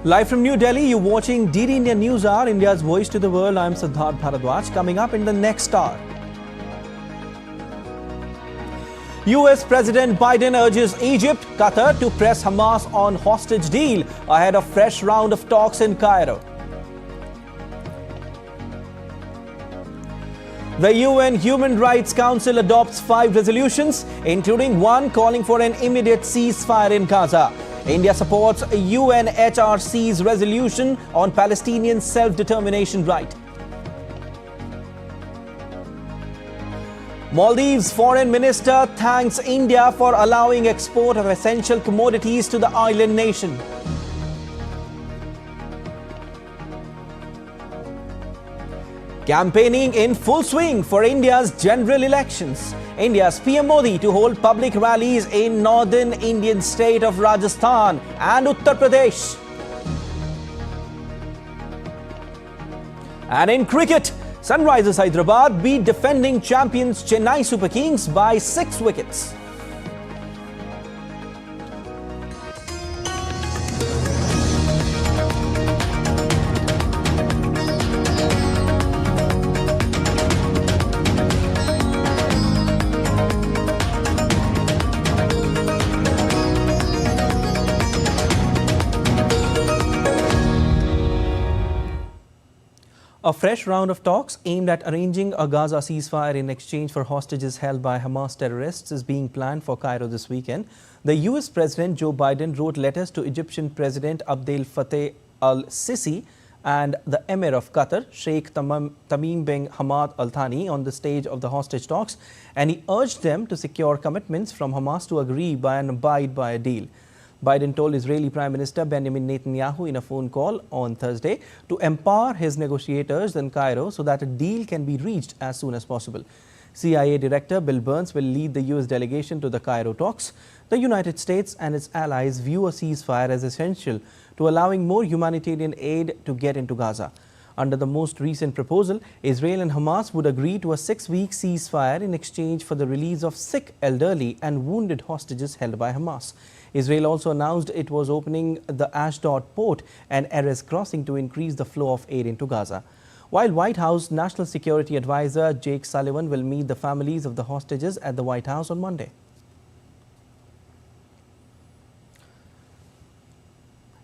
Live from New Delhi, you're watching DD India News Hour, India's voice to the world. I'm Siddharth Bharadwaj. Coming up in the next hour, US President Biden urges Egypt, Qatar to press Hamas on hostage deal ahead of fresh round of talks in Cairo. The UN Human Rights Council adopts 5 resolutions, including one calling for an immediate ceasefire in Gaza. India supports UNHRC's resolution on Palestinian self-determination right. Maldives Foreign Minister thanks India for allowing export of essential commodities to the island nation. Campaigning in full swing for India's general elections. India's PM Modi to hold public rallies in northern Indian state of Rajasthan and Uttar Pradesh. And in cricket, Sunrisers Hyderabad beat defending champions Chennai Super Kings by 6 wickets. A fresh round of talks aimed at arranging a Gaza ceasefire in exchange for hostages held by Hamas terrorists is being planned for Cairo this weekend. The US President Joe Biden wrote letters to Egyptian President Abdel Fattah al-Sisi and the Emir of Qatar, Sheikh Tamim bin Hamad Al Thani, on the stage of the hostage talks, and he urged them to secure commitments from Hamas to agree by and abide by a deal. Biden told Israeli Prime Minister Benjamin Netanyahu in a phone call on Thursday to empower his negotiators in Cairo so that a deal can be reached as soon as possible. CIA Director Bill Burns will lead the US delegation to the Cairo talks. The United States and its allies view a ceasefire as essential to allowing more humanitarian aid to get into Gaza. Under the most recent proposal, Israel and Hamas would agree to a 6-week ceasefire in exchange for the release of sick, elderly and wounded hostages held by Hamas. Israel also announced it was opening the Ashdod port and Erez crossing to increase the flow of aid into Gaza. While White House National Security Advisor Jake Sullivan will meet the families of the hostages at the White House on Monday.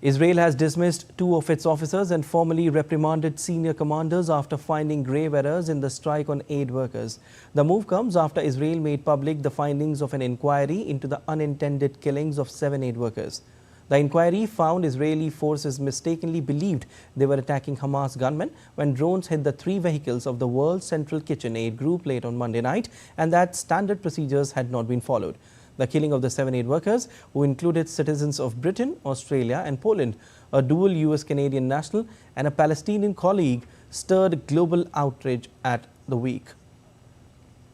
Israel has dismissed 2 of its officers and formally reprimanded senior commanders after finding grave errors in the strike on aid workers. The move comes after Israel made public the findings of an inquiry into the unintended killings of 7 aid workers. The inquiry found Israeli forces mistakenly believed they were attacking Hamas gunmen when drones hit the 3 vehicles of the World Central Kitchen Aid Group late on Monday night, and that standard procedures had not been followed. The killing of the 7 aid workers, who included citizens of Britain, Australia and Poland, a dual US-Canadian national and a Palestinian colleague, stirred global outrage at the week.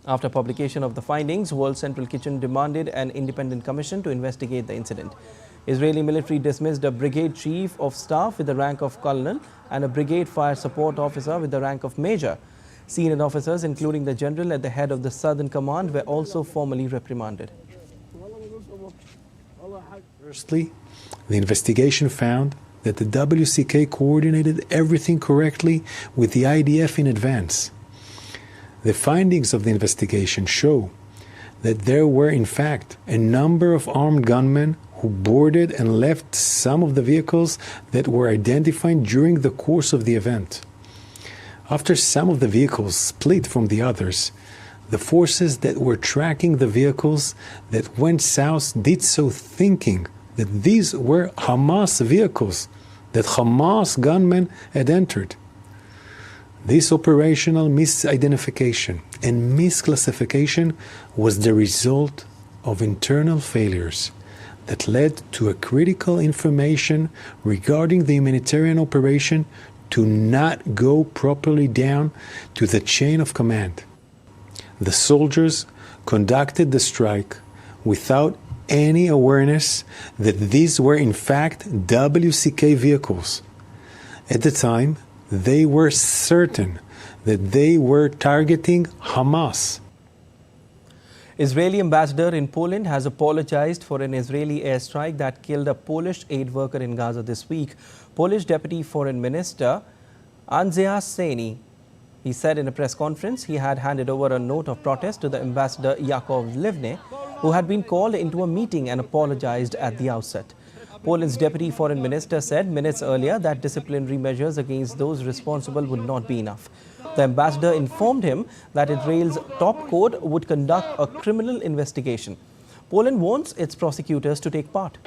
After publication of the findings, World Central Kitchen demanded an independent commission to investigate the incident. Israeli military dismissed a brigade chief of staff with the rank of colonel and a brigade fire support officer with the rank of major. Senior officers, including the general at the head of the Southern Command, were also formally reprimanded. Firstly, the investigation found that the WCK coordinated everything correctly with the IDF in advance. The findings of the investigation show that there were in fact a number of armed gunmen who boarded and left some of the vehicles that were identified during the course of the event. After some of the vehicles split from the others, the forces that were tracking the vehicles that went south did so thinking that these were Hamas vehicles, that Hamas gunmen had entered. This operational misidentification and misclassification was the result of internal failures that led to a critical information regarding the humanitarian operation to not go properly down to the chain of command. The soldiers conducted the strike without any awareness that these were in fact WCK vehicles. At the time, they were certain that they were targeting Hamas. Israeli ambassador in Poland has apologized for an Israeli airstrike that killed a Polish aid worker in Gaza this week. Polish Deputy Foreign Minister Andrzej Seni, he said in a press conference he had handed over a note of protest to the ambassador Yakov Livne, who had been called into a meeting and apologized at the outset. Poland's Deputy Foreign Minister said minutes earlier that disciplinary measures against those responsible would not be enough. The ambassador informed him that Israel's top court would conduct a criminal investigation. Poland wants its prosecutors to take part.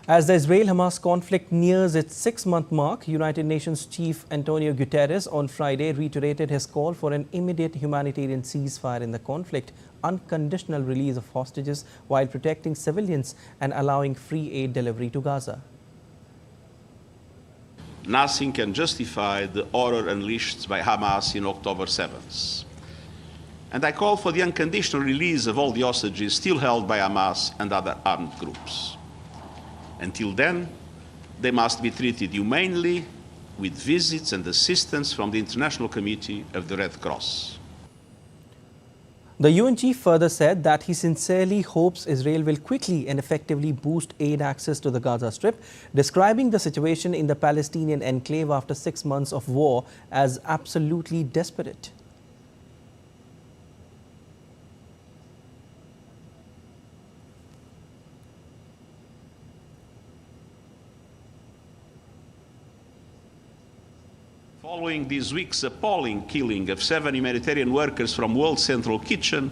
As the Israel-Hamas conflict nears its 6-month mark, United Nations Chief Antonio Guterres on Friday reiterated his call for an immediate humanitarian ceasefire in the conflict, unconditional release of hostages while protecting civilians and allowing free aid delivery to Gaza. Nothing can justify the horror unleashed by Hamas in October 7th. And I call for the unconditional release of all the hostages still held by Hamas and other armed groups. Until then, they must be treated humanely with visits and assistance from the International Committee of the Red Cross. The UN chief further said that he sincerely hopes Israel will quickly and effectively boost aid access to the Gaza Strip, describing the situation in the Palestinian enclave after 6 months of war as absolutely desperate. Following this week's appalling killing of 7 humanitarian workers from World Central Kitchen,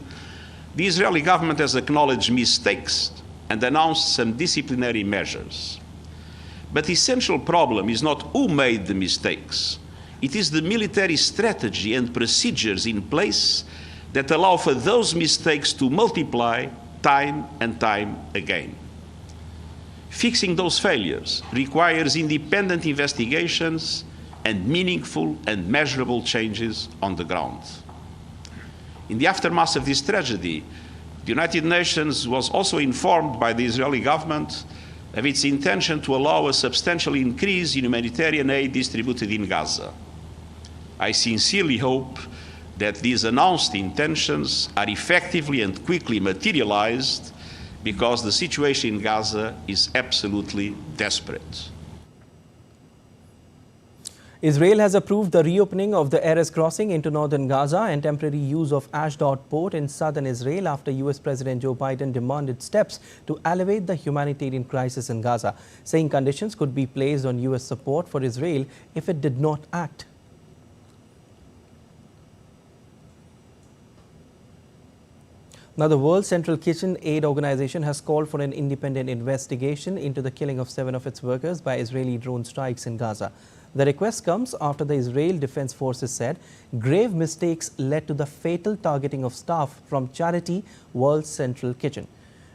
the Israeli government has acknowledged mistakes and announced some disciplinary measures. But the essential problem is not who made the mistakes. It is the military strategy and procedures in place that allow for those mistakes to multiply time and time again. Fixing those failures requires independent investigations and meaningful and measurable changes on the ground. In the aftermath of this tragedy, the United Nations was also informed by the Israeli government of its intention to allow a substantial increase in humanitarian aid distributed in Gaza. I sincerely hope that these announced intentions are effectively and quickly materialized, because the situation in Gaza is absolutely desperate. Israel has approved the reopening of the Erez crossing into northern Gaza and temporary use of Ashdod port in southern Israel after US President Joe Biden demanded steps to alleviate the humanitarian crisis in Gaza, saying conditions could be placed on US support for Israel if it did not act. Now, the World Central Kitchen Aid Organization has called for an independent investigation into the killing of 7 of its workers by Israeli drone strikes in Gaza. The request comes after the Israel Defense Forces said grave mistakes led to the fatal targeting of staff from charity World Central Kitchen.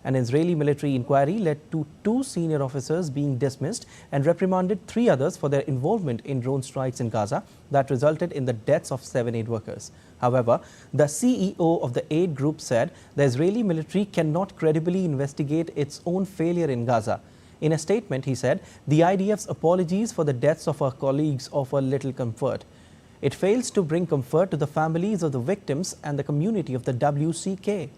An Israeli military inquiry led to 2 senior officers being dismissed and reprimanded 3 others for their involvement in drone strikes in Gaza that resulted in the deaths of 7 aid workers. However, the CEO of the aid group said the Israeli military cannot credibly investigate its own failure in Gaza. In a statement, he said, the IDF's apologies for the deaths of our colleagues offer little comfort. It fails to bring comfort to the families of the victims and the community of the WCK.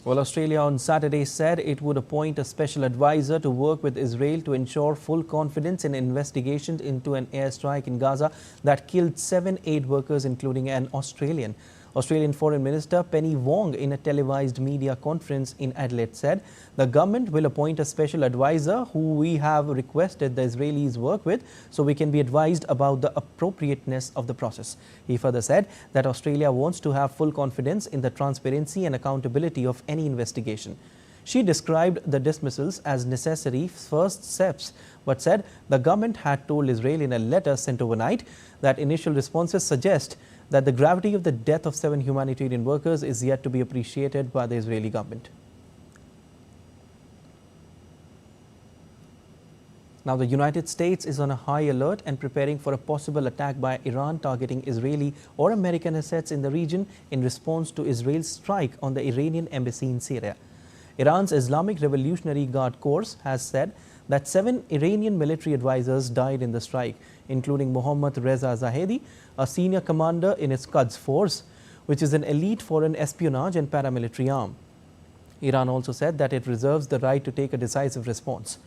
Well, Australia on Saturday said it would appoint a special advisor to work with Israel to ensure full confidence in investigations into an airstrike in Gaza that killed 7 aid workers, including an Australian. Australian Foreign Minister Penny Wong, in a televised media conference in Adelaide, said the government will appoint a special advisor who we have requested the Israelis work with so we can be advised about the appropriateness of the process. He further said that Australia wants to have full confidence in the transparency and accountability of any investigation. She described the dismissals as necessary first steps, but said the government had told Israel in a letter sent overnight that initial responses suggest that the gravity of the death of 7 humanitarian workers is yet to be appreciated by the Israeli government. Now, the United States is on a high alert and preparing for a possible attack by Iran targeting Israeli or American assets in the region in response to Israel's strike on the Iranian embassy in Syria. Iran's Islamic Revolutionary Guard Corps has said that 7 Iranian military advisors died in the strike, including Mohammad Reza Zahedi, a senior commander in its Quds force, which is an elite foreign espionage and paramilitary arm. Iran also said that it reserves the right to take a decisive response.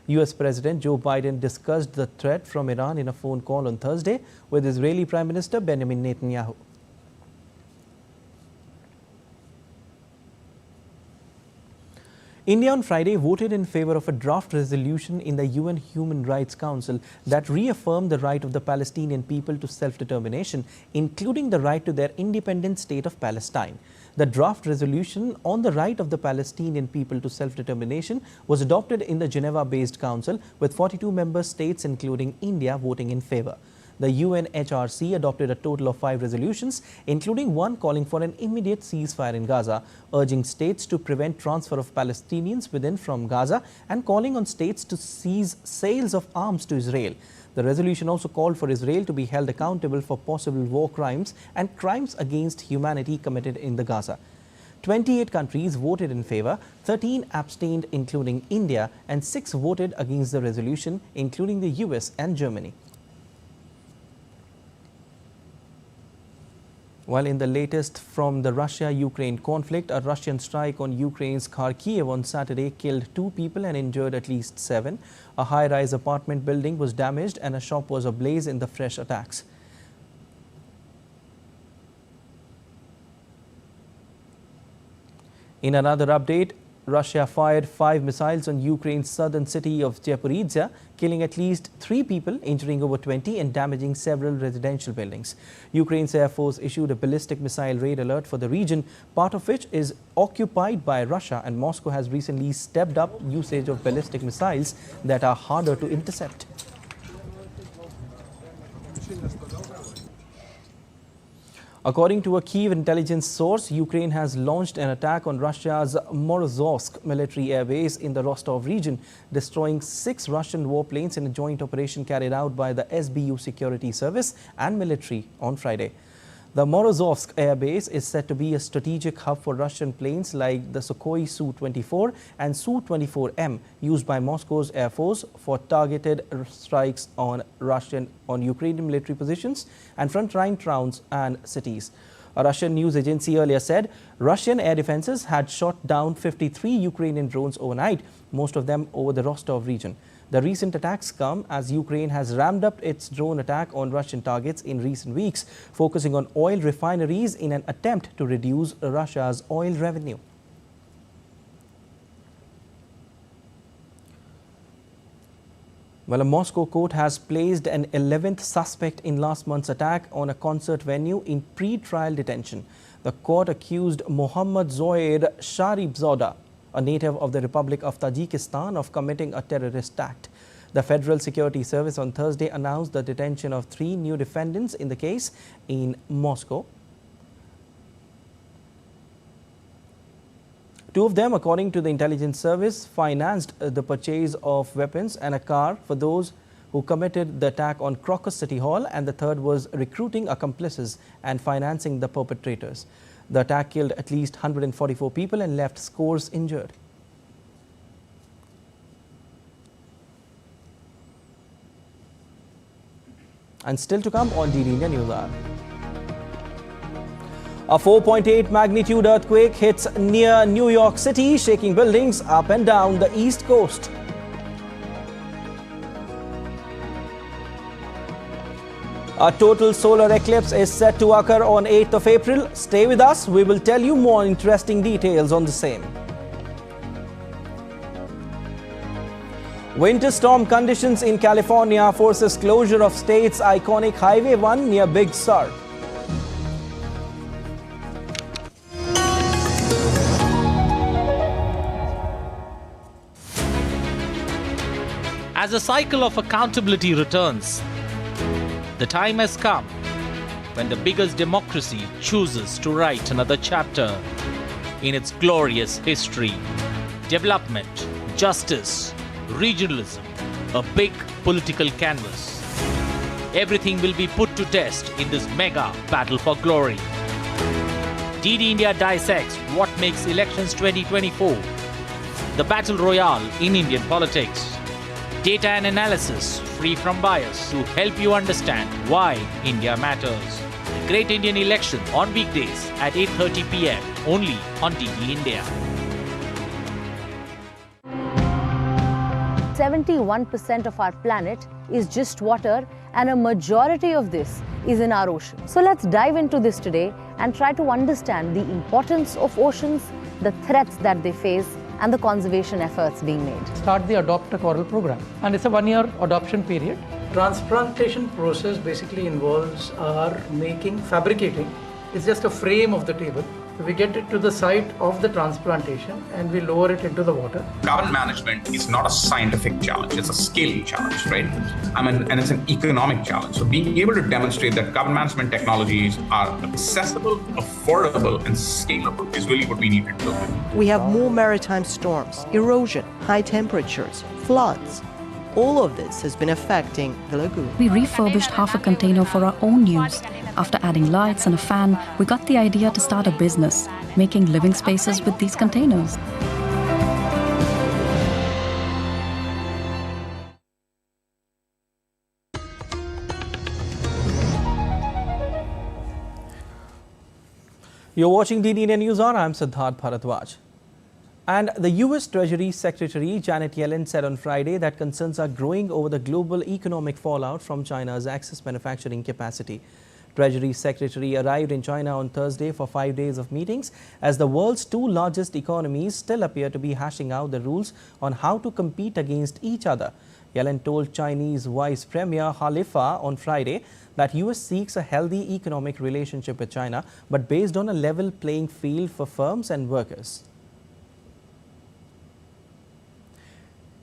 US President Joe Biden discussed the threat from Iran in a phone call on Thursday with Israeli Prime Minister Benjamin Netanyahu. India on Friday voted in favor of a draft resolution in the UN Human Rights Council that reaffirmed the right of the Palestinian people to self-determination, including the right to their independent state of Palestine. The draft resolution on the right of the Palestinian people to self-determination was adopted in the Geneva-based council, with 42 member states, including India, voting in favor. The UNHRC adopted a total of 5 resolutions, including one calling for an immediate ceasefire in Gaza, urging states to prevent transfer of Palestinians within from Gaza, and calling on states to cease sales of arms to Israel. The resolution also called for Israel to be held accountable for possible war crimes and crimes against humanity committed in the Gaza. 28 countries voted in favor, 13 abstained, including India, and 6 voted against the resolution, including the US and Germany. While in the latest from the Russia-Ukraine conflict, a Russian strike on Ukraine's Kharkiv on Saturday killed 2 people and injured at least 7. A high-rise apartment building was damaged and a shop was ablaze in the fresh attacks. In another update, Russia fired 5 missiles on Ukraine's southern city of Zaporizhzhia, killing at least 3 people, injuring over 20 and damaging several residential buildings. Ukraine's Air Force issued a ballistic missile raid alert for the region, part of which is occupied by Russia, and Moscow has recently stepped up usage of ballistic missiles that are harder to intercept. According to a Kyiv intelligence source, Ukraine has launched an attack on Russia's Morozovsk military air base in the Rostov region, destroying 6 Russian warplanes in a joint operation carried out by the SBU security service and military on Friday. The Morozovsk air base is said to be a strategic hub for Russian planes like the Sukhoi Su-24 and Su-24M, used by Moscow's Air Force for targeted strikes on Ukrainian military positions and frontline towns and cities. A Russian news agency earlier said Russian air defenses had shot down 53 Ukrainian drones overnight, most of them over the Rostov region. The recent attacks come as Ukraine has ramped up its drone attack on Russian targets in recent weeks, focusing on oil refineries in an attempt to reduce Russia's oil revenue. Well, a Moscow court has placed an 11th suspect in last month's attack on a concert venue in pre-trial detention. The court accused Mohammad Zoed Sharibzoda, a native of the Republic of Tajikistan, of committing a terrorist act. The Federal Security Service on Thursday announced the detention of 3 new defendants in the case in Moscow. 2 of them, according to the intelligence service, financed the purchase of weapons and a car for those who committed the attack on Crocus City Hall, and the third was recruiting accomplices and financing the perpetrators. The attack killed at least 144 people and left scores injured. And still to come on DD India News Hour. A 4.8 magnitude earthquake hits near New York City, shaking buildings up and down the East Coast. A total solar eclipse is set to occur on 8th of April. Stay with us. We will tell you more interesting details on the same. Winter storm conditions in California forces closure of state's iconic Highway 1 near Big Sur. As the cycle of accountability returns, the time has come when the biggest democracy chooses to write another chapter in its glorious history. Development, justice, regionalism, a big political canvas. Everything will be put to test in this mega battle for glory. DD India dissects what makes elections 2024 the battle royale in Indian politics. Data and analysis, free from bias, to help you understand why India matters. The Great Indian Election on weekdays at 8:30 p.m. only on DD India. 71% of our planet is just water, and a majority of this is in our ocean. So let's dive into this today and try to understand the importance of oceans, the threats that they face, and the conservation efforts being made. Start the Adopt a Coral program, and it's a 1-year adoption period. Transplantation process basically involves our fabricating. It's just a frame of the table. We get it to the site of the transplantation and we lower it into the water. Carbon management is not a scientific challenge, it's a skill challenge, right? And it's an economic challenge. So being able to demonstrate that carbon management technologies are accessible, affordable, and scalable is really what we need to do. We have more maritime storms, erosion, high temperatures, floods. All of this has been affecting the lagoon. We refurbished half a container for our own use. After adding lights and a fan, we got the idea to start a business, making living spaces with these containers. You're watching DD India News Hour. I'm Siddharth Bharadwaj. And the US Treasury Secretary Janet Yellen said on Friday that concerns are growing over the global economic fallout from China's excess manufacturing capacity. Treasury Secretary arrived in China on Thursday for 5 days of meetings as the world's two largest economies still appear to be hashing out the rules on how to compete against each other. Yellen told Chinese Vice Premier Khalifa on Friday that US seeks a healthy economic relationship with China, but based on a level playing field for firms and workers.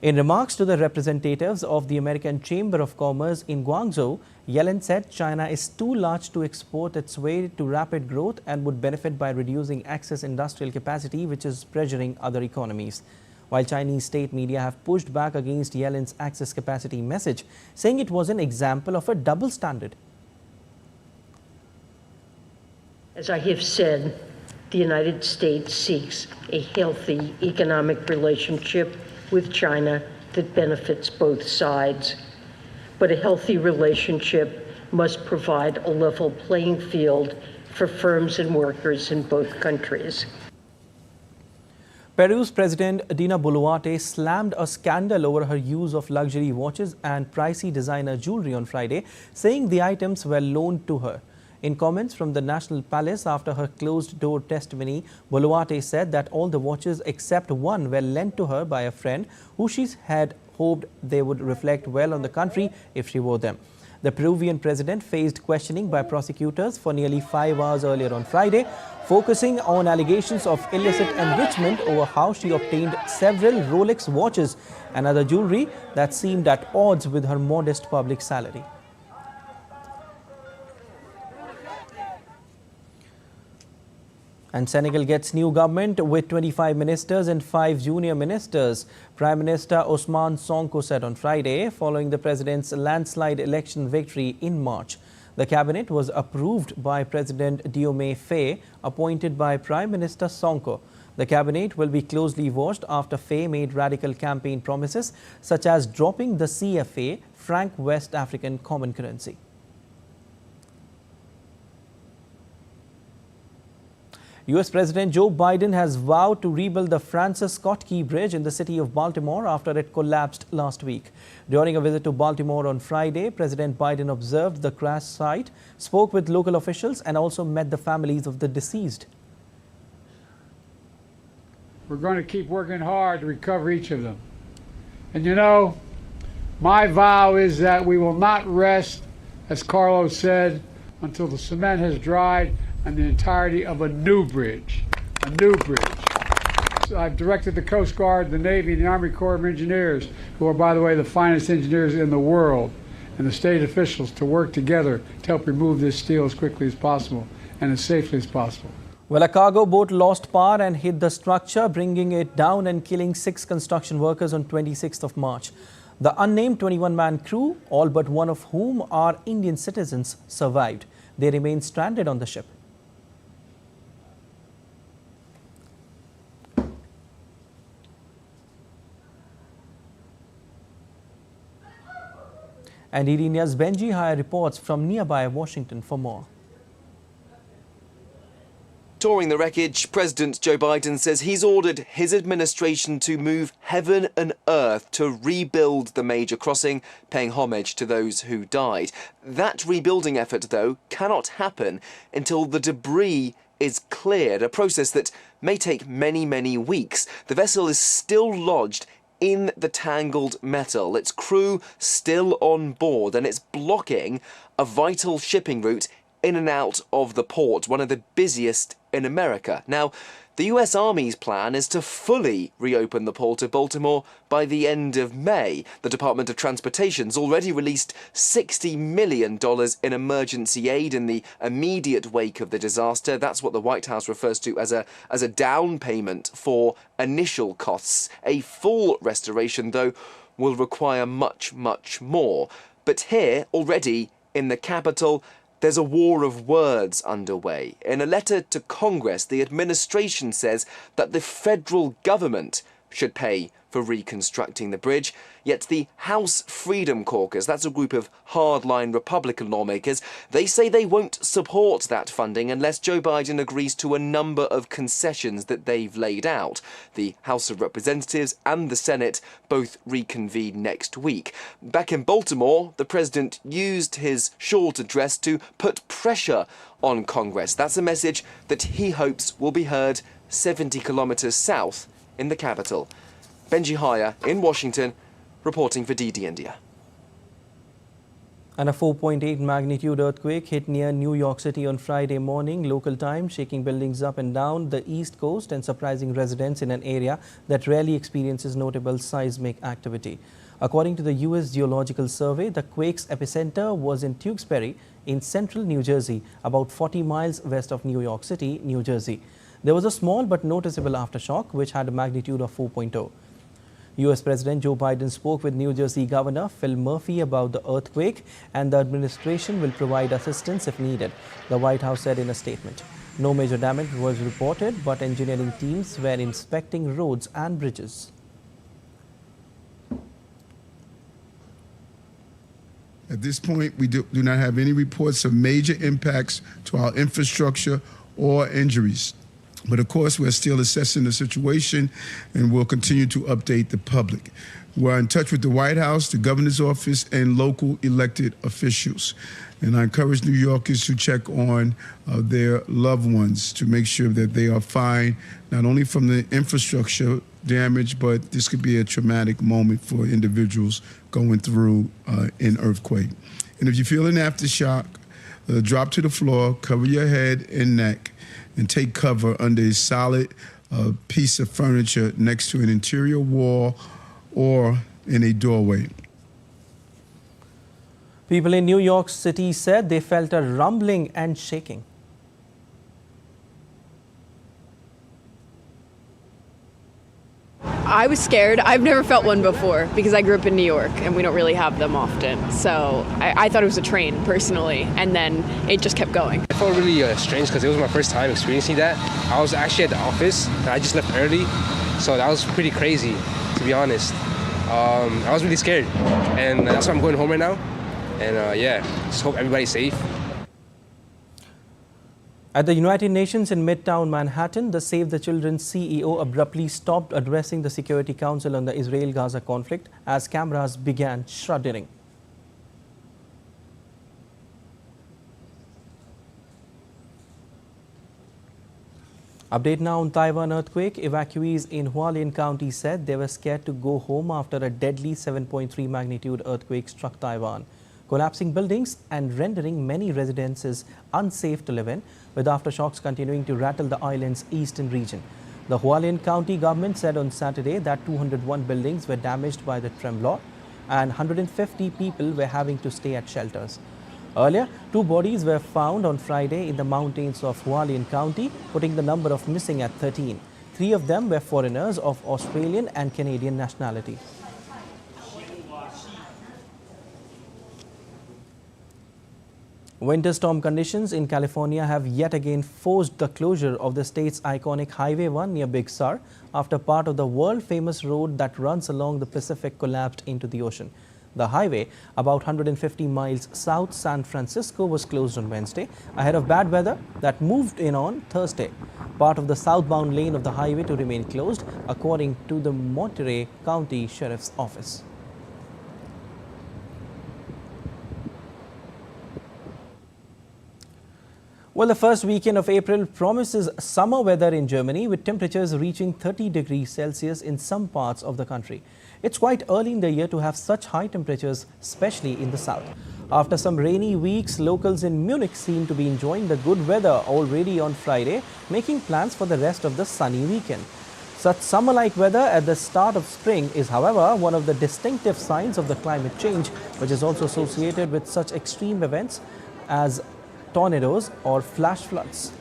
In remarks to the representatives of the American Chamber of Commerce in Guangzhou, Yellen said China is too large to export its way to rapid growth and would benefit by reducing excess industrial capacity, which is pressuring other economies. While Chinese state media have pushed back against Yellen's excess capacity message, saying it was an example of a double standard. As I have said, the United States seeks a healthy economic relationship with China that benefits both sides. But a healthy relationship must provide a level playing field for firms and workers in both countries. Peru's President Dina Boluarte slammed a scandal over her use of luxury watches and pricey designer jewelry on Friday, saying the items were loaned to her. In comments from the National Palace after her closed-door testimony, Boluarte said that all the watches except one were lent to her by a friend who she had hoped they would reflect well on the country if she wore them. The Peruvian president faced questioning by prosecutors for nearly 5 hours earlier on Friday, focusing on allegations of illicit enrichment over how she obtained several Rolex watches and other jewelry that seemed at odds with her modest public salary. And Senegal gets new government with 25 ministers and 5 junior ministers. Prime Minister Ousmane Sonko said on Friday, following the president's landslide election victory in March. The cabinet was approved by President Diomaye Faye, appointed by Prime Minister Sonko. The cabinet will be closely watched after Faye made radical campaign promises, such as dropping the CFA, franc West African common currency. US President Joe Biden has vowed to rebuild the Francis Scott Key Bridge in the city of Baltimore after it collapsed last week. During a visit to Baltimore on Friday, President Biden observed the crash site, spoke with local officials, and also met the families of the deceased. We're going to keep working hard to recover each of them. And you know, my vow is that we will not rest, as Carlos said, until the cement has dried and the entirety of a new bridge. So I've directed the Coast Guard, the Navy, and the Army Corps of Engineers, who are, by the way, the finest engineers in the world, and the state officials to work together to help remove this steel as quickly as possible and as safely as possible. Well, a cargo boat lost power and hit the structure, bringing it down and killing 6 construction workers on 26th of March. The unnamed 21-man crew, all but one of whom are Indian citizens, survived. They remain stranded on the ship. And India's Benji Haya reports from nearby Washington for more. Touring the wreckage, President Joe Biden says he's ordered his administration to move heaven and earth to rebuild the major crossing, paying homage to those who died. That rebuilding effort, though, cannot happen until the debris is cleared, a process that may take many, many weeks. The vessel is still lodged in the tangled metal, its crew still on board, and it's blocking a vital shipping route in and out of the port, one of the busiest in America. Now, the US Army's plan is to fully reopen the port of Baltimore by the end of May. The Department of Transportation's already released $60 million in emergency aid in the immediate wake of the disaster. That's what the White House refers to as a down payment for initial costs. A full restoration, though, will require much, much more. But here, already in the capital, there's a war of words underway. In a letter to Congress, the administration says that the federal government should pay for reconstructing the bridge. Yet the House Freedom Caucus, that's a group of hardline Republican lawmakers, they say they won't support that funding unless Joe Biden agrees to a number of concessions that they've laid out. The House of Representatives and the Senate both reconvene next week. Back in Baltimore, the president used his short address to put pressure on Congress. That's a message that he hopes will be heard 70 kilometers south in the capital. Benji Haya in Washington, reporting for DD India. And a 4.8 magnitude earthquake hit near New York City on Friday morning, local time, shaking buildings up and down the East Coast and surprising residents in an area that rarely experiences notable seismic activity. According to the U.S. Geological Survey, the quake's epicenter was in Tewksbury in central New Jersey, about 40 miles west of New York City, New Jersey. There was a small but noticeable aftershock, which had a magnitude of 4.0. U.S. President Joe Biden spoke with New Jersey Governor Phil Murphy about the earthquake, and the administration will provide assistance if needed, the White House said in a statement. No major damage was reported, but engineering teams were inspecting roads and bridges. At this point, we do not have any reports of major impacts to our infrastructure or injuries. But of course, we're still assessing the situation and we'll continue to update the public. We're in touch with the White House, the governor's office, and local elected officials. And I encourage New Yorkers to check on their loved ones to make sure that they are fine, not only from the infrastructure damage, but this could be a traumatic moment for individuals going through an earthquake. And if you feel an aftershock, drop to the floor, cover your head and neck, and take cover under a solid piece of furniture next to an interior wall or in a doorway. People in New York City said they felt a rumbling and shaking. I was scared. I've never felt one before because I grew up in New York and we don't really have them often. So I thought it was a train personally, and then it just kept going. I felt really strange because it was my first time experiencing that. I was actually at the office and I just left early. So that was pretty crazy, to be honest. I was really scared, and that's why I'm going home right now. And yeah, just hope everybody's safe. At the United Nations in Midtown Manhattan, the Save the Children CEO abruptly stopped addressing the Security Council on the Israel-Gaza conflict as cameras began shuddering. Update now on Taiwan earthquake. Evacuees in Hualien County said they were scared to go home after a deadly 7.3 magnitude earthquake struck Taiwan, collapsing buildings and rendering many residences unsafe to live in, with aftershocks continuing to rattle the island's eastern region. The Hualien County government said on Saturday that 201 buildings were damaged by the tremor and 150 people were having to stay at shelters. Earlier, 2 bodies were found on Friday in the mountains of Hualien County, putting the number of missing at 13. 3 of them were foreigners of Australian and Canadian nationality. Winter storm conditions in California have yet again forced the closure of the state's iconic Highway 1 near Big Sur after part of the world-famous road that runs along the Pacific collapsed into the ocean. The highway, about 150 miles south San Francisco, was closed on Wednesday ahead of bad weather that moved in on Thursday. Part of the southbound lane of the highway to remain closed, according to the Monterey County Sheriff's Office. Well, the first weekend of April promises summer weather in Germany, with temperatures reaching 30 degrees Celsius in some parts of the country. It's quite early in the year to have such high temperatures, especially in the south. After some rainy weeks, locals in Munich seem to be enjoying the good weather already on Friday, making plans for the rest of the sunny weekend. Such summer-like weather at the start of spring is, however, one of the distinctive signs of the climate change, which is also associated with such extreme events as tornadoes or flash floods.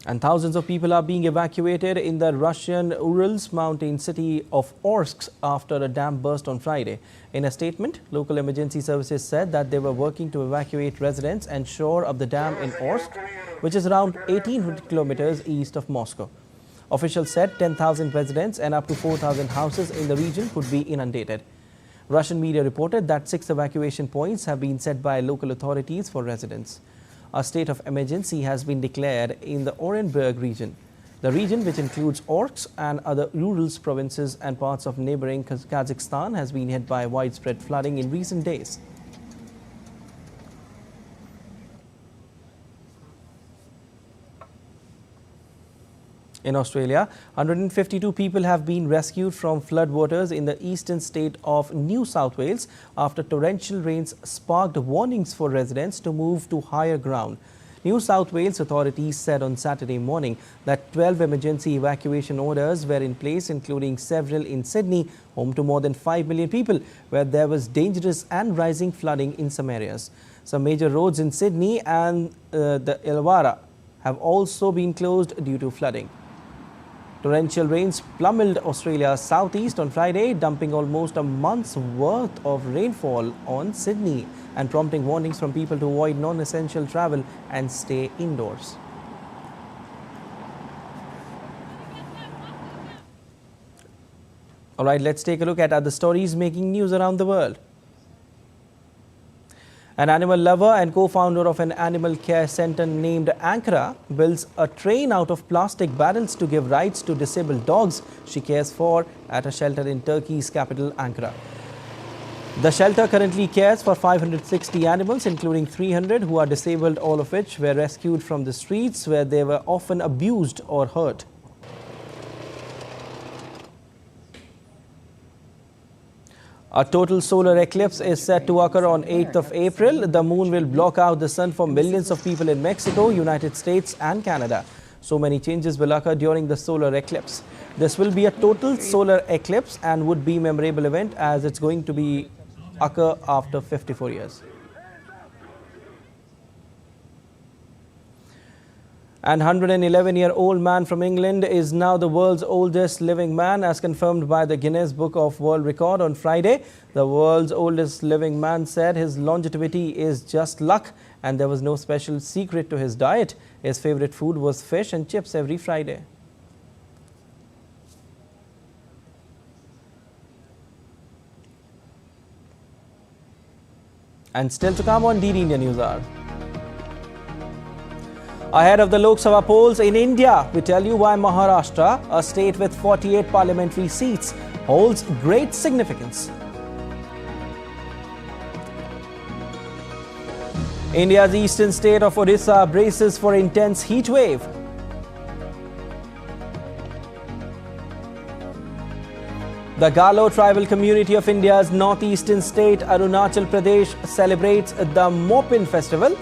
And thousands of people are being evacuated in the Russian Urals mountain city of Orsk after a dam burst on Friday. In a statement, local emergency services said that they were working to evacuate residents and shore up the dam in Orsk, which is around 1,800 kilometers east of Moscow. Officials said 10,000 residents and up to 4,000 houses in the region could be inundated. Russian media reported that 6 evacuation points have been set by local authorities for residents. A state of emergency has been declared in the Orenburg region. The region, which includes Orsk and other Urals provinces and parts of neighboring Kazakhstan, has been hit by widespread flooding in recent days. In Australia, 152 people have been rescued from floodwaters in the eastern state of New South Wales after torrential rains sparked warnings for residents to move to higher ground. New South Wales authorities said on Saturday morning that 12 emergency evacuation orders were in place, including several in Sydney, home to more than 5 million people, where there was dangerous and rising flooding in some areas. Some major roads in Sydney and the Illawarra have also been closed due to flooding. Torrential rains plummeled Australia's southeast on Friday, dumping almost a month's worth of rainfall on Sydney and prompting warnings from people to avoid non-essential travel and stay indoors. All right, let's take a look at other stories making news around the world. An animal lover and co-founder of an animal care center named Ankara builds a train out of plastic barrels to give rides to disabled dogs she cares for at a shelter in Turkey's capital, Ankara. The shelter currently cares for 560 animals, including 300 who are disabled, all of which were rescued from the streets where they were often abused or hurt. A total solar eclipse is set to occur on 8th of April. The moon will block out the sun for millions of people in Mexico, United States and Canada. So many changes will occur during the solar eclipse. This will be a total solar eclipse and would be a memorable event as it's going to occur after 54 years. An 111-year-old man from England is now the world's oldest living man, as confirmed by the Guinness Book of World Record on Friday. The world's oldest living man said his longevity is just luck and there was no special secret to his diet. His favorite food was fish and chips every Friday. And still to come on DD India News Hour. Ahead of the Lok Sabha polls in India, we tell you why Maharashtra, a state with 48 parliamentary seats, holds great significance. India's eastern state of Odisha braces for intense heat wave. The Galo tribal community of India's northeastern state, Arunachal Pradesh, celebrates the Mopin festival.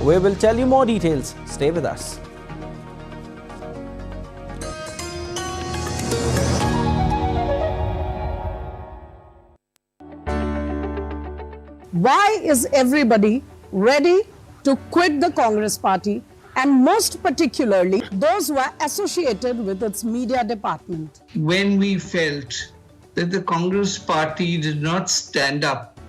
We will tell you more details. Stay with us. Why is everybody ready to quit the Congress party, and most particularly those who are associated with its media department? When we felt that the Congress party did not stand up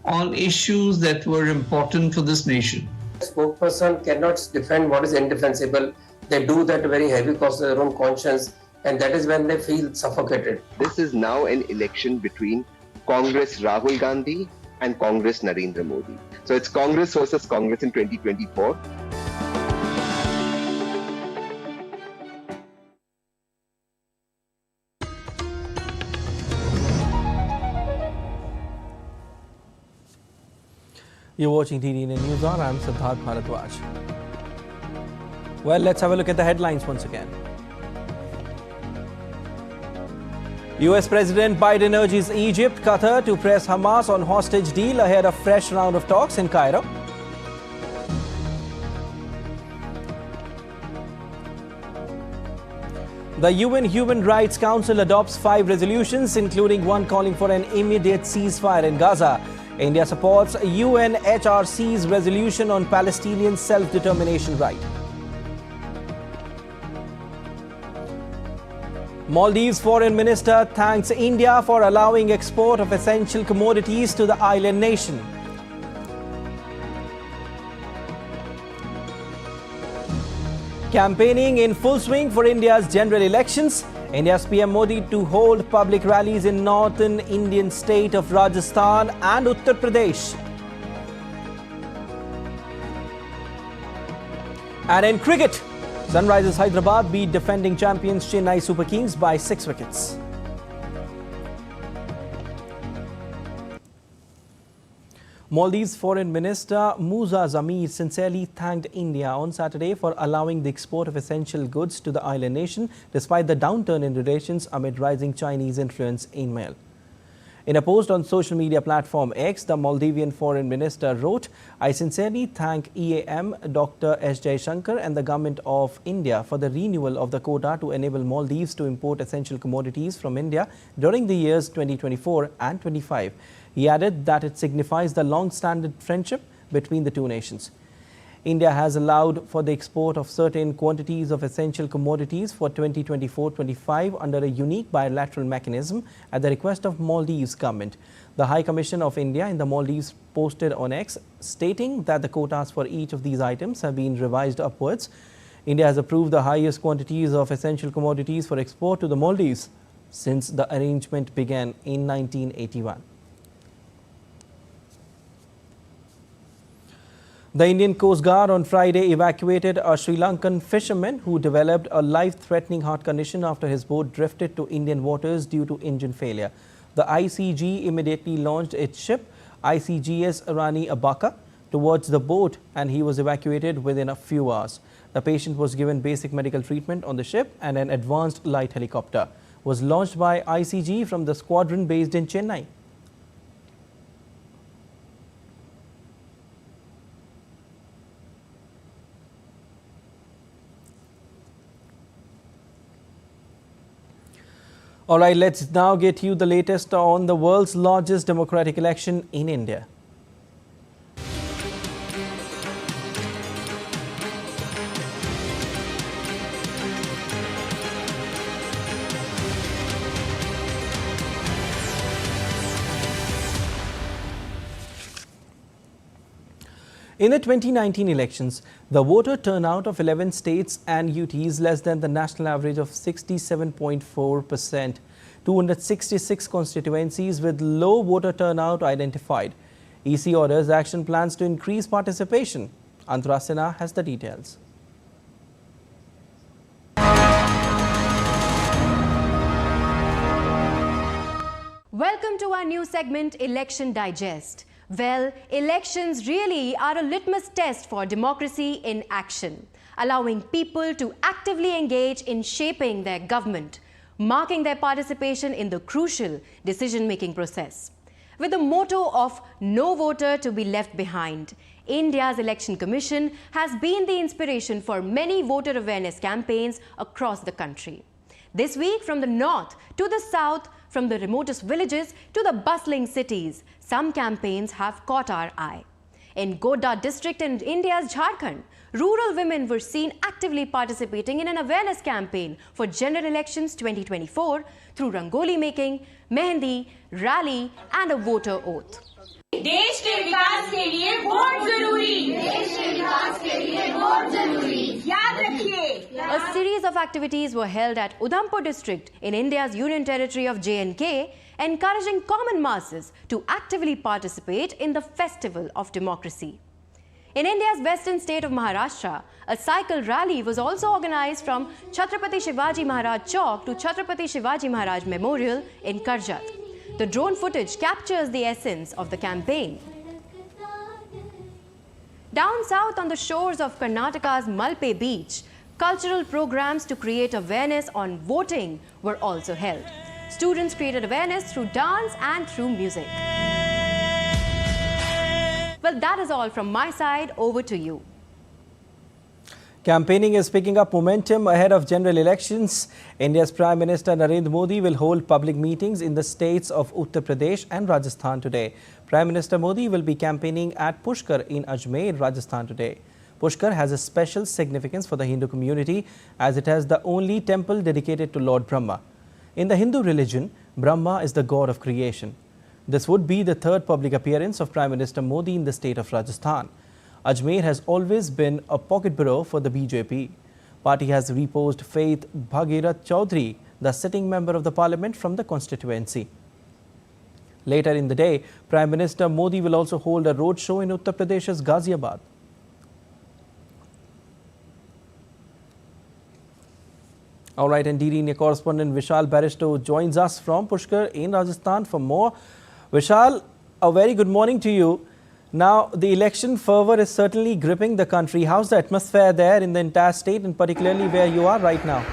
on issues that were important for this nation. A spokesperson cannot defend what is indefensible. They do that very heavy cost of their own conscience. and that is when they feel suffocated. This is now an election between Congress Rahul Gandhi and Congress Narendra Modi. So it's Congress versus Congress in 2024. You're watching TDN News Hour. I'm Siddharth Bharadwaj. Well, let's have a look at the headlines once again. US President Biden urges Egypt, Qatar to press Hamas on hostage deal ahead of fresh round of talks in Cairo. The UN Human Rights Council adopts 5 resolutions, including one calling for an immediate ceasefire in Gaza. India supports UNHRC's resolution on Palestinians' self-determination right. Maldives Foreign Minister thanks India for allowing export of essential commodities to the island nation. Campaigning in full swing for India's general elections. India's PM Modi to hold public rallies in northern Indian state of Rajasthan and Uttar Pradesh. And in cricket, Sunrisers Hyderabad beat defending champions Chennai Super Kings by 6 wickets. Maldives Foreign Minister Musa Zamir sincerely thanked India on Saturday for allowing the export of essential goods to the island nation despite the downturn in relations amid rising Chinese influence in Myanmar. In a post on social media platform X, the Maldivian Foreign Minister wrote, "I sincerely thank EAM Dr. S. Jaishankar and the Government of India for the renewal of the quota to enable Maldives to import essential commodities from India during the years 2024 and 25. He added that it signifies the long-standing friendship between the two nations. India has allowed for the export of certain quantities of essential commodities for 2024-25 under a unique bilateral mechanism at the request of Maldives government. The High Commission of India in the Maldives posted on X stating that the quotas for each of these items have been revised upwards. India has approved the highest quantities of essential commodities for export to the Maldives since the arrangement began in 1981. The Indian Coast Guard on Friday evacuated a Sri Lankan fisherman who developed a life-threatening heart condition after his boat drifted to Indian waters due to engine failure. The ICG immediately launched its ship, ICGS Rani Abaka, towards the boat and he was evacuated within a few hours. The patient was given basic medical treatment on the ship and an advanced light helicopter was launched by ICG from the squadron based in Chennai. All right, let's now get you the latest on the world's largest democratic election in India. In the 2019 elections, the voter turnout of 11 states and UTs less than the national average of 67.4%. 266 constituencies with low voter turnout identified. EC orders action plans to increase participation. Antara Sinha has the details. Welcome to our new segment, Election Digest. Well, elections really are a litmus test for democracy in action, allowing people to actively engage in shaping their government, marking their participation in the crucial decision-making process. With the motto of "No voter to be left behind," India's Election Commission has been the inspiration for many voter awareness campaigns across the country. This week, from the north to the south, from the remotest villages to the bustling cities, some campaigns have caught our eye. In Godda district in India's Jharkhand, rural women were seen actively participating in an awareness campaign for general elections 2024 through rangoli making, mehendi, rally and a voter oath. देश के विकास के लिए vote जरूरी, देश के विकास के लिए vote जरूरी, याद रखिए A series of activities were held at Udhampur district in India's union territory of J&K, encouraging common masses to actively participate in the festival of democracy. In India's western state of Maharashtra, a cycle rally was also organized from Chhatrapati Shivaji Maharaj Chowk to Chhatrapati Shivaji Maharaj Memorial in Karjat. The drone footage captures the essence of the campaign. Down south on the shores of Karnataka's Malpe beach, cultural programs to create awareness on voting were also held. Students created awareness through dance and through music. Well, that is all from my side. Over to you. Campaigning is picking up momentum ahead of general elections. India's Prime Minister Narendra Modi will hold public meetings in the states of Uttar Pradesh and Rajasthan today. Prime Minister Modi will be campaigning at Pushkar in Ajmer, Rajasthan today. Pushkar has a special significance for the Hindu community as it has the only temple dedicated to Lord Brahma. In the Hindu religion, Brahma is the god of creation. This would be the third public appearance of Prime Minister Modi in the state of Rajasthan. Ajmer has always been a pocket bureau for the BJP. Party has reposed Faith Bhagirath Chaudhary, the sitting member of the parliament from the constituency. Later in the day, Prime Minister Modi will also hold a roadshow in Uttar Pradesh's Ghaziabad. All right, and DD correspondent Vishal Baristo joins us from Pushkar in Rajasthan for more. Vishal, a very good morning to you. Now, the election fervor is certainly gripping the country. How's the atmosphere there in the entire state and particularly where you are right now?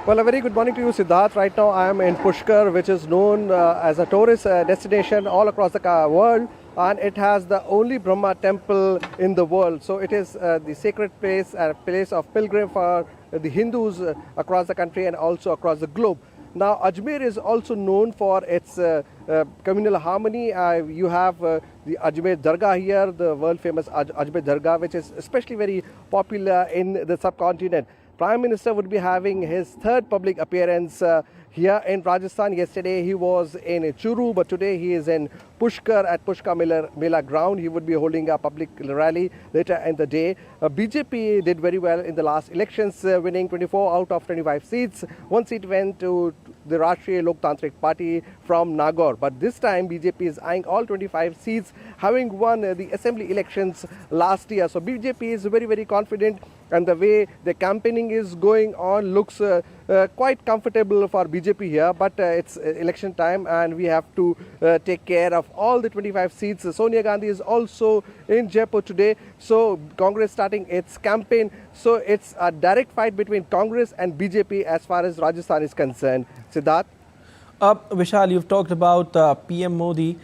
Well, a very good morning to you, Siddharth. Right now, I am in Pushkar, which is known as a tourist destination all across the world. And it has the only Brahma temple in the world. So it is the sacred place, a place of pilgrim for the Hindus across the country and also across the globe. Now, Ajmer is also known for its communal harmony. You have the Ajmer Dargah here, the world famous Ajmer Dargah, which is especially very popular in the subcontinent. Prime Minister would be having his third public appearance here in Rajasthan. Yesterday he was in Churu, but today he is in Pushkar at Pushkar Mela ground. He would be holding a public rally later in the day. BJP did very well in the last elections, winning 24 out of 25 seats. One seat went to the Rashtriya Loktantrik Party from Nagaur. But this time BJP is eyeing all 25 seats, having won the assembly elections last year. So BJP is very, very confident, and the way the campaigning is going on looks quite comfortable for BJP here. But it's election time and we have to take care of all the 25 seats. Sonia Gandhi is also in Jaipur today. So Congress starting its campaign. So it's a direct fight between Congress and BJP as far as Rajasthan is concerned. Siddharth? Vishal, you've talked about PM Modi.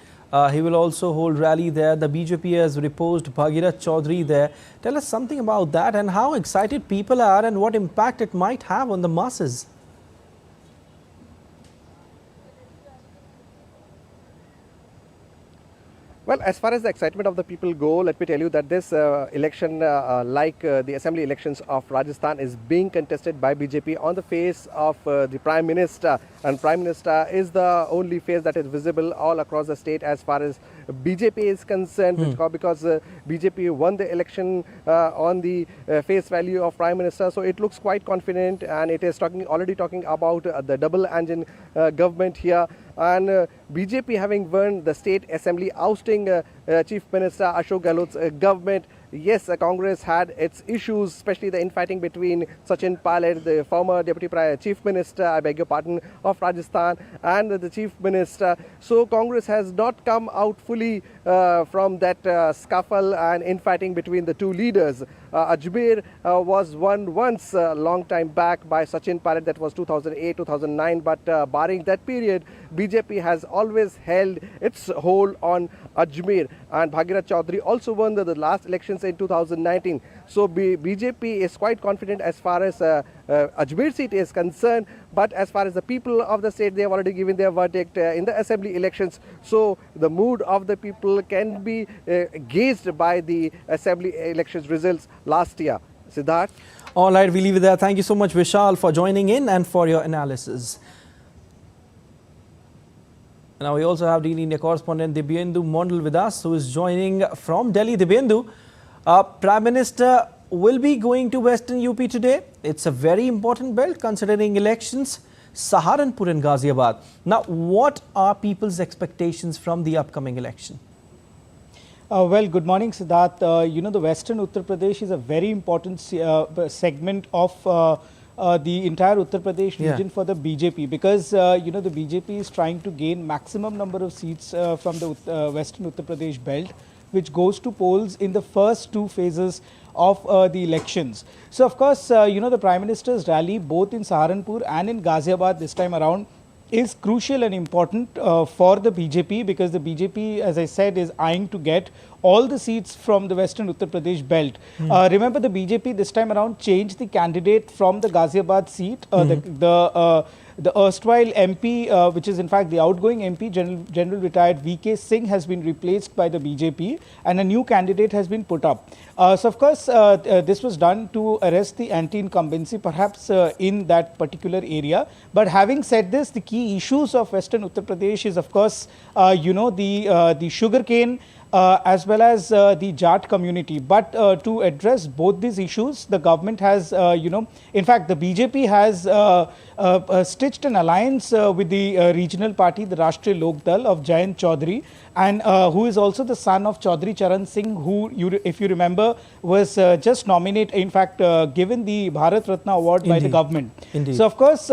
He will also hold rally there. The BJP has reposed Bhagirath Chaudhary there. Tell us something about that and how excited people are and what impact it might have on the masses. Well, as far as the excitement of the people go, let me tell you that this election, like the assembly elections of Rajasthan, is being contested by BJP on the face of the Prime Minister. And Prime Minister is the only face that is visible all across the state as far as BJP is concerned, because BJP won the election on the face value of Prime Minister. So it looks quite confident, and it is already talking about the double engine government here. And BJP having won the state assembly, ousting Chief Minister Ashok Gehlot's government. Yes, Congress had its issues, especially the infighting between Sachin Pilot, the former Deputy Chief Minister, of Rajasthan, and the Chief Minister. So Congress has not come out fully from that scuffle and infighting between the two leaders. Ajmer was won once a long time back by Sachin Pilot, that was 2008-2009, but barring that period, BJP has always held its hold on Ajmer. And Bhagirath Chaudhary also won the last elections in 2019. So BJP is quite confident as far as Ajmer seat is concerned, but as far as the people of the state, they have already given their verdict in the assembly elections. So the mood of the people can be gauged by the assembly elections results last year. Siddharth? All right, we leave it there. Thank you so much, Vishal, for joining in and for your analysis. Now we also have DD India correspondent Dibyendu Mondal with us, who is joining from Delhi. Dibyendu, Prime Minister will be going to Western UP today. It's a very important belt considering elections, Saharanpur and Ghaziabad. Now, what are people's expectations from the upcoming election? Well, good morning, Siddharth. The Western Uttar Pradesh is a very important segment of the entire Uttar Pradesh region for the BJP, because the BJP is trying to gain maximum number of seats from the Western Uttar Pradesh belt, which goes to polls in the first two phases of the elections. So, of course, the Prime Minister's rally both in Saharanpur and in Ghaziabad this time around is crucial and important for the BJP, because the BJP, as I said, is eyeing to get all the seats from the Western Uttar Pradesh belt. Remember, the BJP this time around changed the candidate from the Ghaziabad seat. The erstwhile MP, which is in fact the outgoing MP, General Retired VK Singh, has been replaced by the BJP and a new candidate has been put up. So, of course, this was done to arrest the anti-incumbency perhaps in that particular area. But having said this, the key issues of Western Uttar Pradesh is, of course, the sugarcane, as well as the Jat community. But to address both these issues, the government has, in fact, the BJP has stitched an alliance with the regional party, the Rashtriya Lok Dal of Jayant Chaudhary, and who is also the son of Chaudhary Charan Singh, who, if you remember, was just nominated, in fact, given the Bharat Ratna award by the government. So, of course,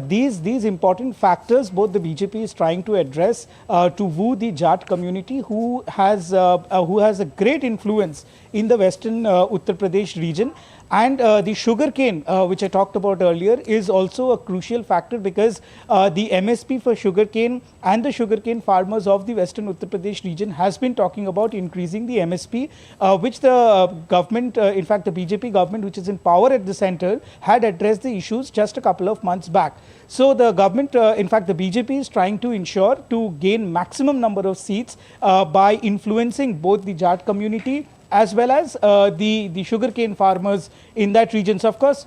these important factors, both the BJP is trying to address to woo the Jat community, who has a great influence in the Western Uttar Pradesh region. And the sugarcane, which I talked about earlier, is also a crucial factor, because the MSP for sugarcane and the sugarcane farmers of the Western Uttar Pradesh region has been talking about increasing the MSP, which the government, in fact the BJP government, which is in power at the center, had addressed the issues just a couple of months back. So the government, in fact the BJP is trying to ensure to gain maximum number of seats by influencing both the Jat community as well as the sugarcane farmers in that region. So, of course,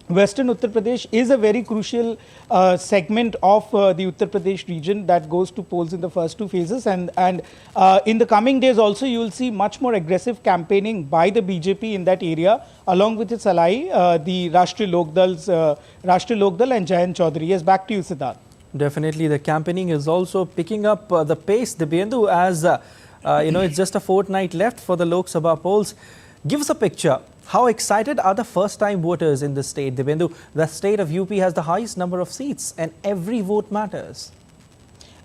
Western Uttar Pradesh is a very crucial segment of the Uttar Pradesh region that goes to polls in the first two phases. And in the coming days also, you will see much more aggressive campaigning by the BJP in that area, along with its ally, the Rashtriya Lok Dal and Jayant Chaudhary. Yes, back to you, Siddharth. Definitely, the campaigning is also picking up the pace, Dibyendu, as it's just a fortnight left for the Lok Sabha polls. Give us a picture. How excited are the first-time voters in the state, Dibyendu? The state of UP has the highest number of seats, and every vote matters.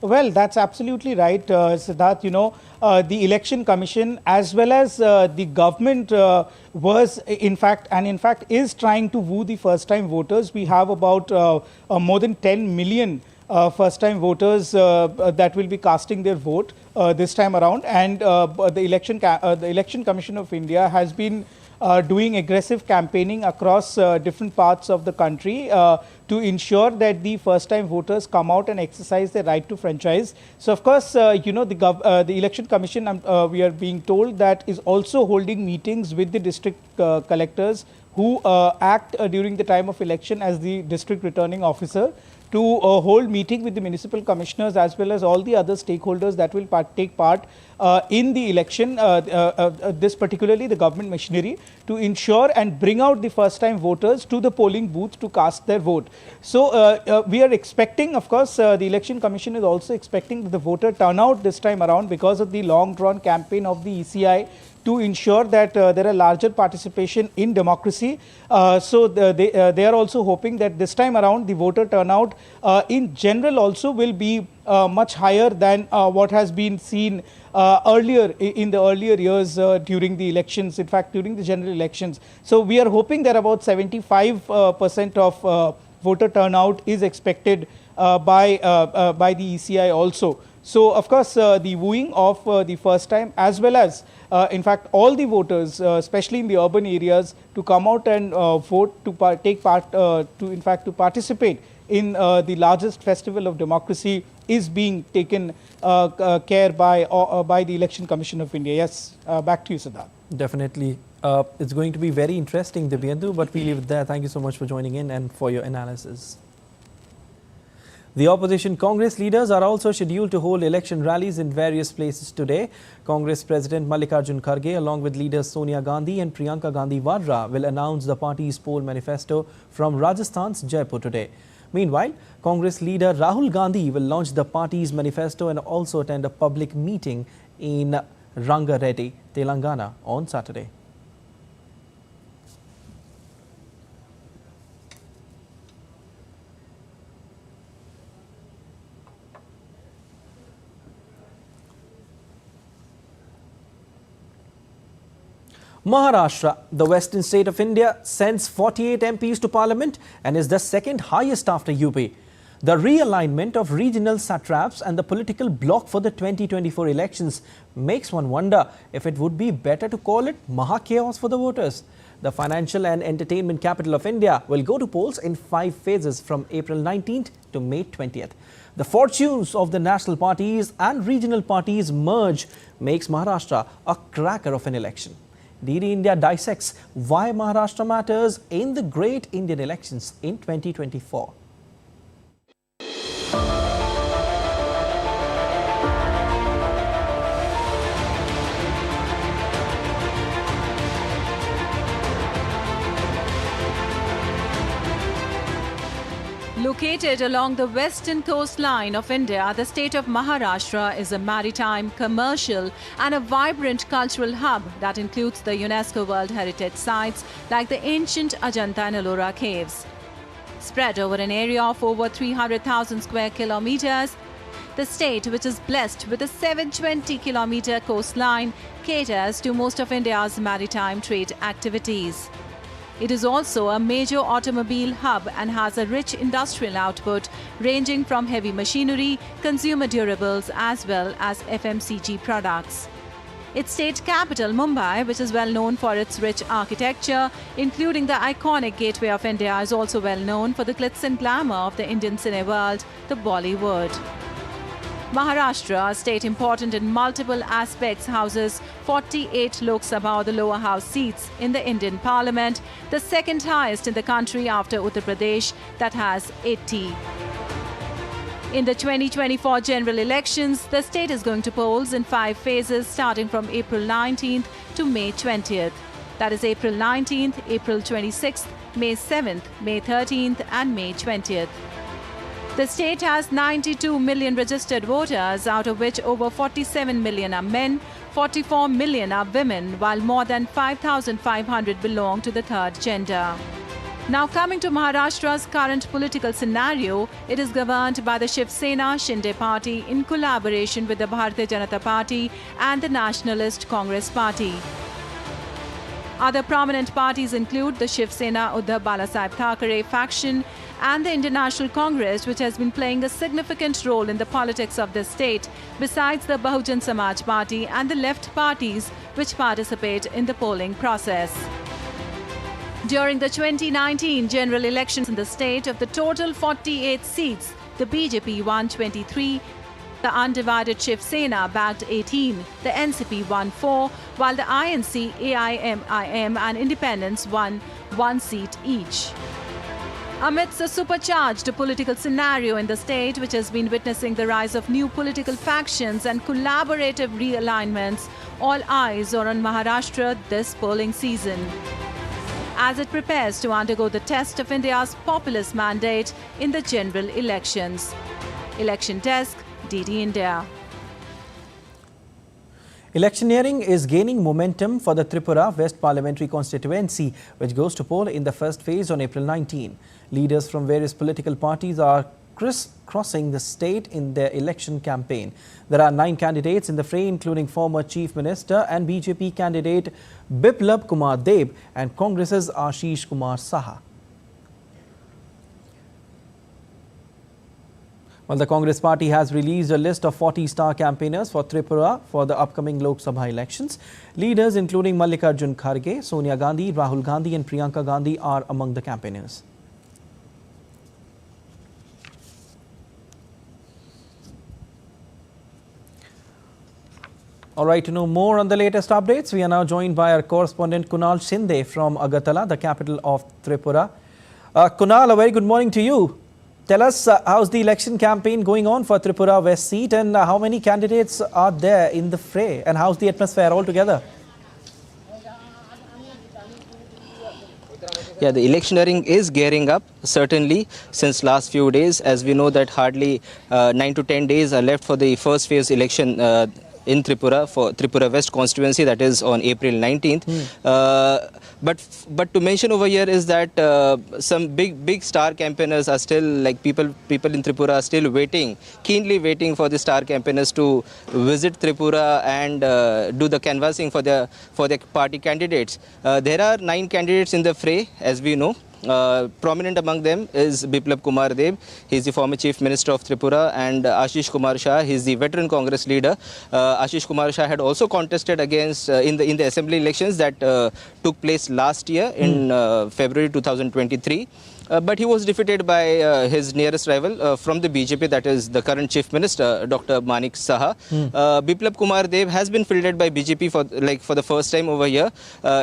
Well, that's absolutely right, Siddharth. The Election Commission as well as the government was, in fact, is trying to woo the first-time voters. We have about more than 10 million first-time voters that will be casting their vote this time around, and the Election Commission of India has been doing aggressive campaigning across different parts of the country to ensure that the first-time voters come out and exercise their right to franchise. So, of course, the Election Commission, we are being told, that is also holding meetings with the district collectors who act during the time of election as the district returning officer, to hold meeting with the municipal commissioners as well as all the other stakeholders that will take part in the election, this particularly the government machinery, to ensure and bring out the first-time voters to the polling booth to cast their vote. So we are expecting, of course, the Election Commission is also expecting the voter turnout this time around, because of the long-drawn campaign of the ECI to ensure that there are larger participation in democracy. So they are also hoping that this time around the voter turnout in general also will be much higher than what has been seen earlier in the earlier years during the elections, in fact during the general elections. So we are hoping that about 75% of voter turnout is expected by the ECI also. So, of course, the wooing of the first time, as well as, in fact, all the voters, especially in the urban areas, to come out and vote, to take part, to participate in the largest festival of democracy, is being taken care by the Election Commission of India. Yes, back to you, Siddharth. Definitely. It's going to be very interesting, Dibyendu, but we leave it there. Thank you so much for joining in and for your analysis. The opposition Congress leaders are also scheduled to hold election rallies in various places today. Congress President Mallikarjun Kharge, along with leaders Sonia Gandhi and Priyanka Gandhi Vadra, will announce the party's poll manifesto from Rajasthan's Jaipur today. Meanwhile, Congress leader Rahul Gandhi will launch the party's manifesto and also attend a public meeting in Rangareddy, Telangana on Saturday. Maharashtra, the western state of India, sends 48 MPs to parliament and is the second highest after UP. The realignment of regional satraps and the political bloc for the 2024 elections makes one wonder if it would be better to call it Maha Chaos for the voters. The financial and entertainment capital of India will go to polls in 5 phases from April 19th to May 20th. The fortunes of the national parties and regional parties merge makes Maharashtra a cracker of an election. DD India dissects why Maharashtra matters in the great Indian elections in 2024. Located along the western coastline of India, the state of Maharashtra is a maritime, commercial and a vibrant cultural hub that includes the UNESCO World Heritage Sites like the ancient Ajanta and Ellora caves. Spread over an area of over 300,000 square kilometers, the state, which is blessed with a 720-kilometer coastline, caters to most of India's maritime trade activities. It is also a major automobile hub and has a rich industrial output ranging from heavy machinery, consumer durables as well as FMCG products. Its state capital, Mumbai, which is well known for its rich architecture, including the iconic Gateway of India, is also well known for the glitz and glamour of the Indian cine world, the Bollywood. Maharashtra, a state important in multiple aspects, houses 48 Lok Sabha, the lower house seats in the Indian Parliament, the second highest in the country after Uttar Pradesh, that has 80. In the 2024 general elections, the state is going to polls in 5 phases starting from April 19th to May 20th. That is April 19th, April 26th, May 7th, May 13th and May 20th. The state has 92 million registered voters, out of which over 47 million are men, 44 million are women, while more than 5,500 belong to the third gender. Now coming to Maharashtra's current political scenario, it is governed by the Shiv Sena Shinde party in collaboration with the Bharatiya Janata Party and the Nationalist Congress Party. Other prominent parties include the Shiv Sena Uddhav Balasaheb Thackeray faction and the Indian National Congress, which has been playing a significant role in the politics of the state, besides the Bahujan Samaj Party and the left parties which participate in the polling process. During the 2019 general elections in the state, of the total 48 seats, the BJP won 23, the undivided Shiv Sena bagged 18, the NCP won 4, while the INC, AIMIM and Independents won 1 seat each. Amidst a supercharged political scenario in the state, which has been witnessing the rise of new political factions and collaborative realignments, all eyes are on Maharashtra this polling season, as it prepares to undergo the test of India's populist mandate in the general elections. Election Desk, DD India. Electioneering is gaining momentum for the Tripura West Parliamentary Constituency, which goes to poll in the first phase on April 19. Leaders from various political parties are crisscrossing the state in their election campaign. There are 9 candidates in the fray, including former Chief Minister and BJP candidate Biplab Kumar Deb and Congress's Ashish Kumar Saha. Well, the Congress party has released a list of 40 star campaigners for Tripura for the upcoming Lok Sabha elections. Leaders including Mallikarjun Kharge, Sonia Gandhi, Rahul Gandhi and Priyanka Gandhi are among the campaigners. All right, to know more on the latest updates, we are now joined by our correspondent Kunal Shinde from Agartala, the capital of Tripura. Kunal, a very good morning to you. Tell us how's the election campaign going on for Tripura West seat, and how many candidates are there in the fray, and how's the atmosphere altogether? Yeah, the electioneering is gearing up, certainly, since last few days. As we know that hardly 9 to 10 days are left for the first phase election in Tripura for Tripura West constituency, that is on April 19th. But to mention over here is that some big star campaigners are still, like people in Tripura are still keenly waiting for the star campaigners to visit Tripura and do the canvassing for their party candidates. There are 9 candidates in the fray, as we know. Prominent among them is Biplab Kumar Deb. He is the former Chief Minister of Tripura, and Ashish Kumar Shah. He is the veteran Congress leader. Ashish Kumar Shah had also contested against in the assembly elections that took place last year in February 2023. But he was defeated by his nearest rival from the BJP, that is the current Chief Minister, Dr. Manik Saha. Biplab Kumar Deb has been fielded by BJP for the first time over here.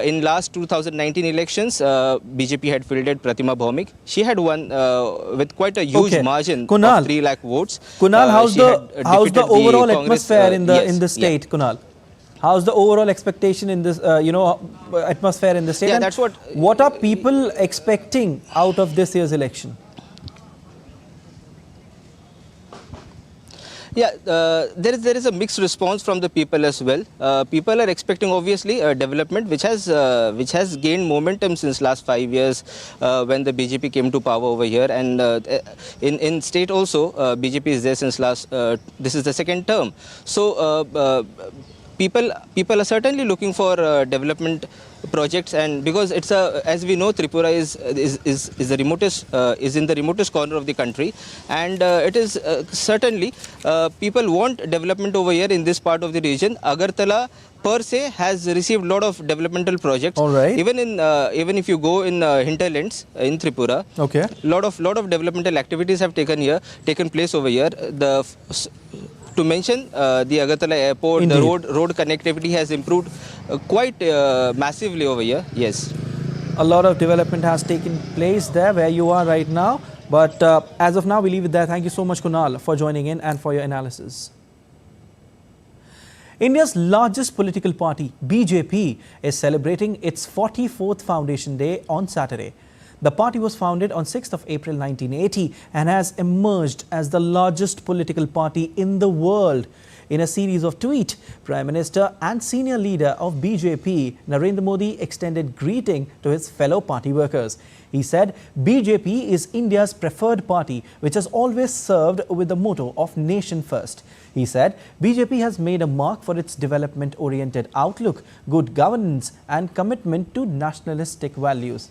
In last 2019 elections, BJP had fielded Pratima Bhaumik. She had won with quite a huge margin of 3 lakh votes. Kunal, how's the overall atmosphere in the state, yeah. Kunal? How's the overall expectation in this, atmosphere in the state? Yeah, that's what are people expecting out of this year's election? Yeah, there is a mixed response from the people as well. People are expecting obviously a development which has gained momentum since last 5 years when the BJP came to power over here, and in state also BJP is there since last. This is the second term. So. People are certainly looking for development projects, and because it's as we know, Tripura is the remotest is in the remotest corner of the country, and it is certainly people want development over here in this part of the region. Agartala per se has received a lot of developmental projects. All right. Even if you go in hinterlands in Tripura, okay, lot of developmental activities have taken place over here. To mention the Agartala airport, Indeed. the road connectivity has improved quite massively over here. Yes. A lot of development has taken place there where you are right now. But as of now, we leave it there. Thank you so much, Kunal, for joining in and for your analysis. India's largest political party, BJP, is celebrating its 44th Foundation Day on Saturday. The party was founded on 6th of April 1980 and has emerged as the largest political party in the world. In a series of tweets, Prime Minister and senior leader of BJP, Narendra Modi, extended greeting to his fellow party workers. He said, BJP is India's preferred party, which has always served with the motto of nation first. He said, BJP has made a mark for its development-oriented outlook, good governance and commitment to nationalistic values.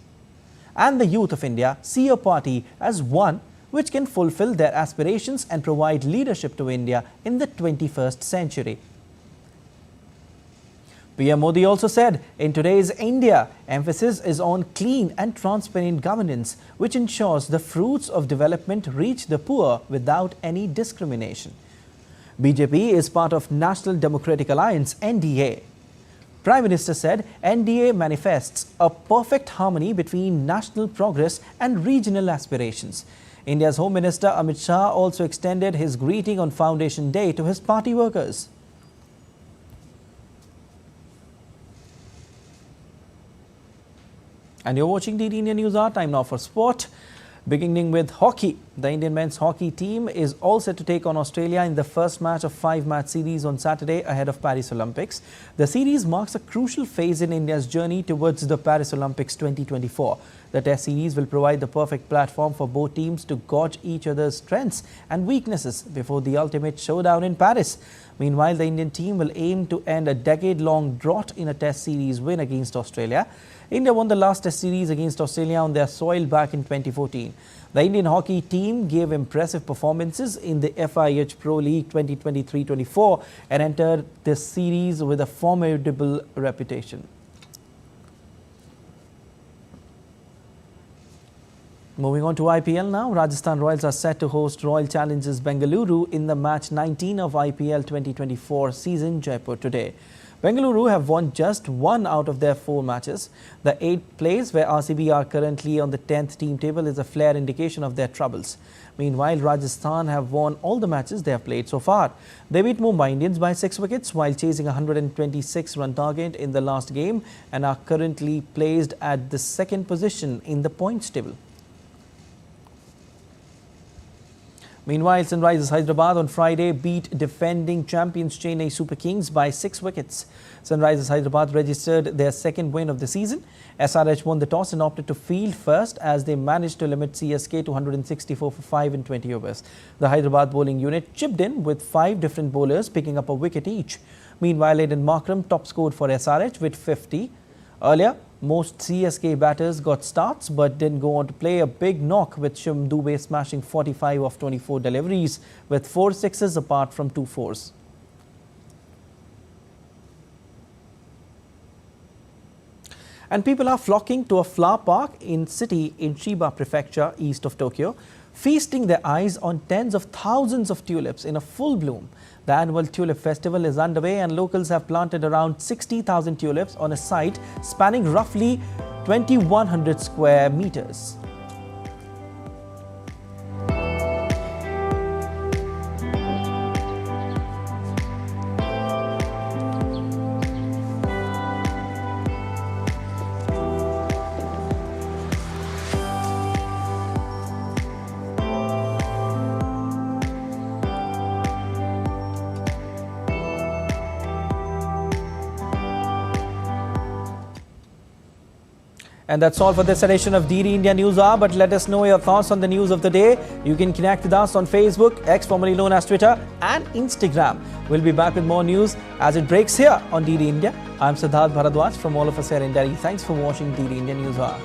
And the youth of India see a party as one which can fulfill their aspirations and provide leadership to India in the 21st century. PM Modi also said, in today's India, emphasis is on clean and transparent governance, which ensures the fruits of development reach the poor without any discrimination. BJP is part of National Democratic Alliance, NDA. Prime Minister said NDA manifests a perfect harmony between national progress and regional aspirations. India's Home Minister Amit Shah also extended his greeting on Foundation Day to his party workers. And you're watching DD India News Hour. Time now for sport. Beginning with hockey, the Indian men's hockey team is all set to take on Australia in the first match of 5-match series on Saturday ahead of Paris Olympics. The series marks a crucial phase in India's journey towards the Paris Olympics 2024. The test series will provide the perfect platform for both teams to gauge each other's strengths and weaknesses before the ultimate showdown in Paris. Meanwhile, the Indian team will aim to end a decade-long drought in a test series win against Australia. India won the last test series against Australia on their soil back in 2014. The Indian hockey team gave impressive performances in the FIH Pro League 2023-24 and entered this series with a formidable reputation. Moving on to IPL now, Rajasthan Royals are set to host Royal Challengers Bengaluru in the match 19 of IPL 2024 season, Jaipur today. Bengaluru have won just 1 out of their 4 matches. The 8th place, where RCB are currently on the 10th team table, is a fair indication of their troubles. Meanwhile, Rajasthan have won all the matches they have played so far. They beat Mumbai Indians by 6 wickets while chasing a 126-run target in the last game and are currently placed at the 2nd position in the points table. Meanwhile, Sunrisers Hyderabad on Friday beat defending champions Chennai Super Kings by 6 wickets. Sunrisers Hyderabad registered their 2nd win of the season. SRH won the toss and opted to field first as they managed to limit CSK to 164 for 5 in 20 overs. The Hyderabad bowling unit chipped in with 5 different bowlers picking up a wicket each. Meanwhile, Aiden Markram top scored for SRH with 50. Earlier, most CSK batters got starts but didn't go on to play a big knock, with Shivam Dube smashing 45 of 24 deliveries with 4 sixes apart from 2 fours. And people are flocking to a flower park in Chiba Prefecture east of Tokyo, feasting their eyes on tens of thousands of tulips in a full bloom. The annual Tulip Festival is underway and locals have planted around 60,000 tulips on a site spanning roughly 2,100 square meters. And that's all for this edition of DD India News Hour. But let us know your thoughts on the news of the day. You can connect with us on Facebook, X formerly known as Twitter, and Instagram. We'll be back with more news as it breaks here on DD India. I'm Siddharth Bharadwaj from all of us here in Delhi. Thanks for watching DD India News Hour.